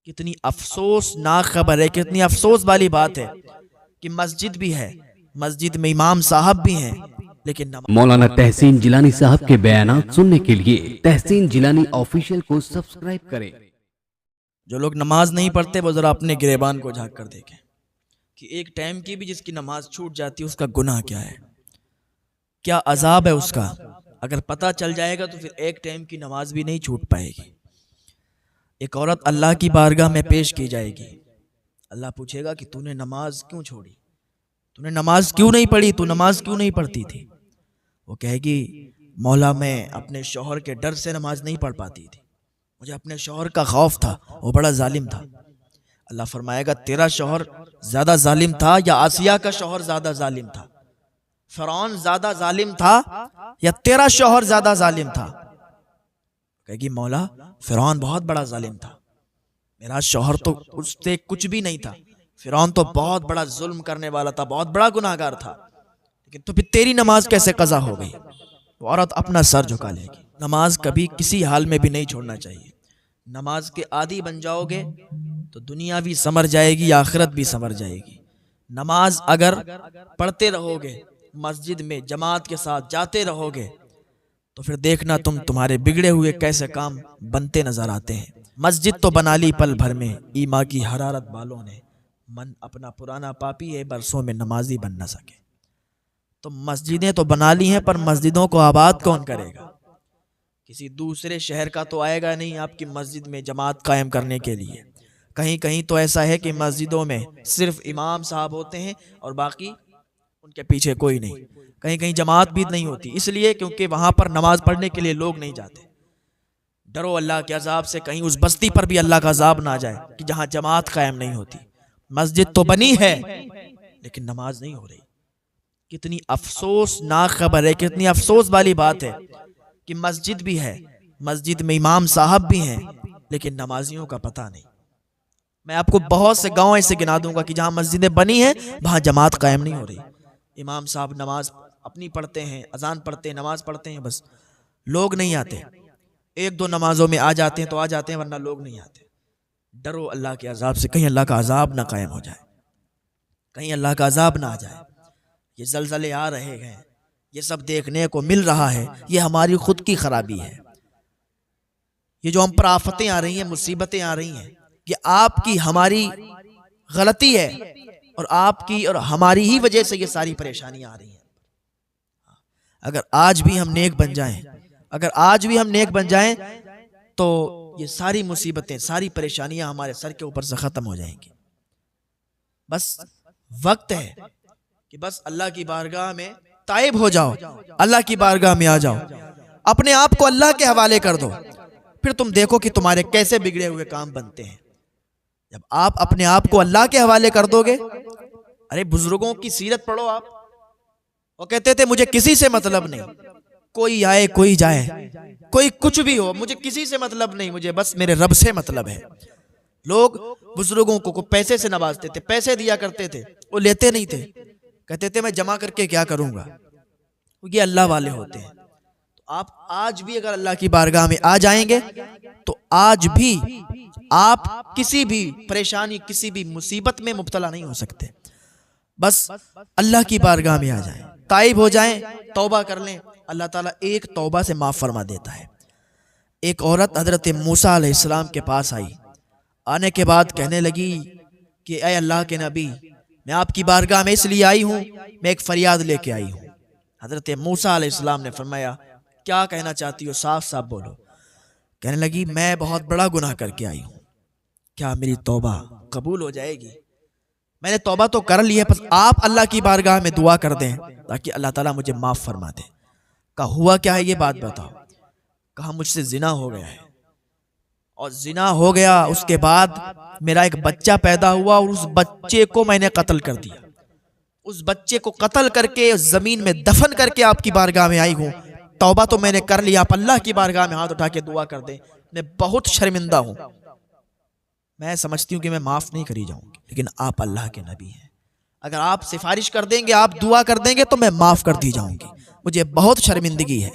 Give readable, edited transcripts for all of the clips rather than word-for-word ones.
कितनी अफसोसनाक खबर है, कितनी अफसोस वाली बात है कि मस्जिद भी है, मस्जिद में इमाम साहब भी हैं, लेकिन मौलाना तहसीन जिलानी साहब के बयानात सुनने के लिए तहसीन जिलानी ऑफिशियल को सब्सक्राइब करें। जो लोग नमाज नहीं पढ़ते वो जरा अपने गिरेबान को झांक कर देखें कि एक टाइम की भी जिसकी नमाज छूट जाती है उसका गुनाह क्या है, क्या अजाब है उसका। अगर पता चल जाएगा तो फिर एक टाइम की नमाज भी नहीं छूट पाएगी। एक औरत अल्लाह की बारगाह में पेश की जाएगी, अल्लाह पूछेगा कि तूने नमाज क्यों छोड़ी, तूने नमाज क्यों नहीं पढ़ी, तू नमाज क्यों नहीं पढ़ती थी। वो कहेगी मौला मैं अपने शौहर के डर से नमाज नहीं पढ़ पाती थी, मुझे अपने शौहर का खौफ था, वो बड़ा जालिम था। अल्लाह फरमाएगा तेरा शौहर ज्यादा जालिम था या आसिया का शौहर ज्यादा जालिम था, फिरौन ज्यादा जालिम था या तेरा शौहर ज्यादा जालिम था। कहेगी मौला फिरौन बहुत बड़ा जालिम था, मेरा शौहर तो उससे कुछ भी नहीं था, फिरौन तो बहुत बड़ा जुल्म करने वाला था, बहुत बड़ा गुनाहगार था, लेकिन तो फिर तेरी नमाज कैसे कज़ा हो गई। वो औरत अपना सर झुका लेगी। नमाज कभी किसी हाल में भी नहीं छोड़ना चाहिए। नमाज के आदी बन जाओगे तो दुनिया भी संवर जाएगी, आखिरत भी संवर जाएगी। नमाज अगर पढ़ते रहोगे, मस्जिद में जमात के साथ जाते रहोगे, तो फिर देखना तुम्हारे बिगड़े हुए कैसे काम बनते नजर आते हैं। मस्जिद तो बना ली पल भर में, ईमा की हरारत वालों ने, मन अपना पुराना पापी है, बरसों में नमाजी बन न सके। तो मस्जिदें तो बना ली हैं, पर मस्जिदों को आबाद कौन करेगा। किसी दूसरे शहर का तो आएगा नहीं आपकी मस्जिद में जमात कायम करने के लिए। कहीं कहीं तो ऐसा है कि मस्जिदों में सिर्फ इमाम साहब होते हैं और बाकी उनके पीछे कोई नहीं। कहीं कहीं जमात भी नहीं होती, इसलिए क्योंकि वहां पर नमाज पढ़ने के लिए लोग नहीं जाते। डरो अल्लाह के अजाब से, कहीं उस बस्ती पर भी अल्लाह का अजाब ना आ जाए कि जहां जमात कायम नहीं होती। मस्जिद तो बनी है लेकिन नमाज नहीं हो रही। कितनी अफसोसनाक खबर है, कितनी अफसोस वाली बात है कि मस्जिद भी है, मस्जिद में इमाम साहब भी हैं, लेकिन नमाजियों का पता नहीं। मैं आपको बहुत से गांव ऐसे गिना दूंगा कि जहां मस्जिदें बनी हैं वहां जमात कायम नहीं हो रही। इमाम साहब नमाज अपनी पढ़ते हैं, अजान पढ़ते हैं, नमाज पढ़ते हैं, बस लोग नहीं आते। एक दो नमाजों में आ जाते हैं तो आ जाते हैं, वरना लोग नहीं आते। डरो अल्लाह के अजाब से, कहीं अल्लाह का अजाब ना कायम हो जाए, कहीं अल्लाह का अजाब ना आ जाए। ये जलजले आ रहे हैं, ये सब देखने को मिल रहा है, ये हमारी खुद की खराबी है। ये जो हम पर आफतें आ रही हैं, मुसीबतें आ रही हैं, ये आपकी हमारी गलती है और आपकी और हमारी ही वजह से ये सारी परेशानियां आ रही हैं। अगर आज भी हम नेक बन जाएं, अगर आज भी हम नेक बन जाएं तो ये सारी मुसीबतें, सारी परेशानियां हमारे सर के ऊपर से खत्म हो जाएंगी। बस वक्त है कि बस अल्लाह की बारगाह में ताइब हो जाओ, अल्लाह की बारगाह में आ जाओ, अपने आप को अल्लाह के हवाले कर दो, फिर तुम देखो कि तुम्हारे कैसे बिगड़े हुए काम बनते हैं। जब आप अपने आप को अल्लाह के हवाले कर दोगे, अरे बुजुर्गों की सीरत पढ़ो आप, वो कहते थे मुझे किसी से मतलब नहीं, कोई आए कोई जाए, कोई कुछ भी हो, मुझे किसी से मतलब नहीं, मुझे बस मेरे रब से मतलब है। लोग बुजुर्गों को पैसे से नवाजते थे, पैसे दिया करते थे, वो लेते नहीं थे, कहते थे मैं जमा करके क्या करूंगा। ये अल्लाह वाले होते हैं। तो आप आज भी अगर अल्लाह की बारगाह में आ जाएंगे तो आज भी आप किसी भी परेशानी, किसी भी मुसीबत में मुब्तला नहीं हो सकते। बस अल्लाह की बारगाह में आ जाएं, ताइब हो जाएं, तौबा कर लें, अल्लाह ताला एक तौबा से माफ फरमा देता है। एक औरत हजरत मूसा अलैहिस्सलाम के पास आई, आने के बाद कहने लगी कि ऐ अल्लाह के नबी, मैं आपकी बारगाह में इसलिए आई हूँ, मैं एक फरियाद लेके आई हूँ। हजरत मूसा अलैहिस्सलाम ने फरमाया क्या कहना चाहती हो, साफ साफ बोलो। कहने लगी मैं बहुत बड़ा गुनाह करके आई हूँ, क्या मेरी तौबा कबूल हो जाएगी। मैंने तौबा तो कर ली है, बस आप अल्लाह की बारगाह में दुआ कर दें ताकि अल्लाह ताला मुझे माफ फरमा दे। कहा हुआ क्या है ये बात बताओ। कहा मुझसे जिना हो गया है, और जिना हो गया उसके बाद मेरा एक बच्चा पैदा हुआ और उस बच्चे को मैंने कत्ल कर दिया। उस बच्चे को कत्ल करके जमीन में दफन करके आपकी बारगाह में आई हूँ। तौबा तो मैंने कर लिया, आप अल्लाह की बारगाह में हाथ उठा के दुआ कर दें, मैं बहुत शर्मिंदा हूँ। मैं समझती हूँ कि मैं माफ नहीं करी जाऊंगी, लेकिन आप अल्लाह के नबी हैं, अगर आप सिफारिश कर देंगे, आप दुआ कर देंगे तो मैं माफ कर दी जाऊंगी, मुझे बहुत शर्मिंदगी है।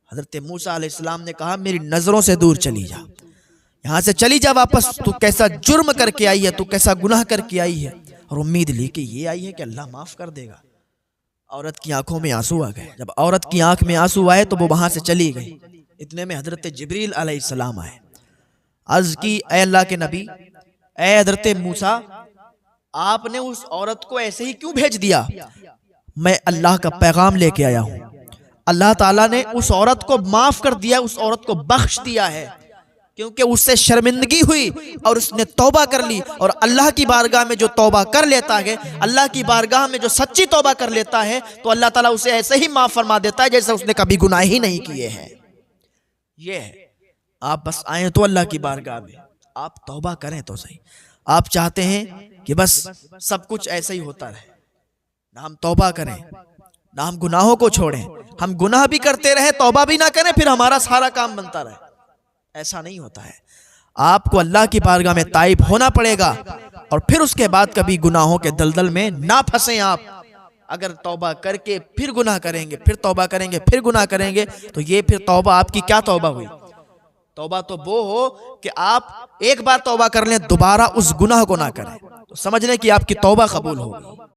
हजरत मूसा अलैहिस्सलाम ने कहा मेरी नजरों से दूर चली जा, यहाँ से चली जा वापस, तू कैसा जुर्म करके आई है, तू कैसा गुनाह करके आई है। और उम्मीद लेके ये आई है कि अल्लाह माफ कर देगा। औरत की आंखों में आंसू आ गए। जब औरत की आंख में आंसू आए तो वो वहां से चली गई। इतने में हजरत जिब्रील अलैहिस्सलाम आए। अर्ज की, ऐ अल्लाह के नबी, ऐ हजरत मूसा, आपने उस औरत को ऐसे ही क्यों भेज दिया? मैं अल्लाह का पैगाम लेके आया हूं। अल्लाह ताला ने उस औरत को माफ कर दिया, उस औरत को बख्श दिया है, क्योंकि उससे शर्मिंदगी हुई और उसने तौबा कर ली। और अल्लाह की बारगाह में जो तौबा कर लेता है, अल्लाह की बारगाह में जो सच्ची तौबा कर लेता है, तो अल्लाह ताला उसे ऐसे ही माफ फरमा देता है जैसे उसने कभी गुनाह ही नहीं किए हैं। ये है, आप बस आए तो अल्लाह की बारगाह में, आप तौबा करें तो सही। आप चाहते हैं कि बस सब कुछ ऐसे ही होता रहे, ना हम तौबा करें, ना हम गुनाहों को छोड़ें, हम गुनाह भी करते रहे, तौबा भी ना करें, फिर हमारा सारा काम बनता रहे। ऐसा नहीं होता है। आपको अल्लाह की बारगाह में ताइब होना पड़ेगा और फिर उसके बाद कभी गुनाहों के दलदल में ना फंसे आप। अगर तौबा करके फिर गुनाह करेंगे, फिर तौबा करेंगे, फिर गुनाह करेंगे, तो ये फिर तौबा आपकी क्या तौबा हुई? तौबा तो वो हो कि आप एक बार तौबा कर लें, दोबारा उस गुनाह को ना करें, तो समझ लें कि आपकी तौबा कबूल होगी।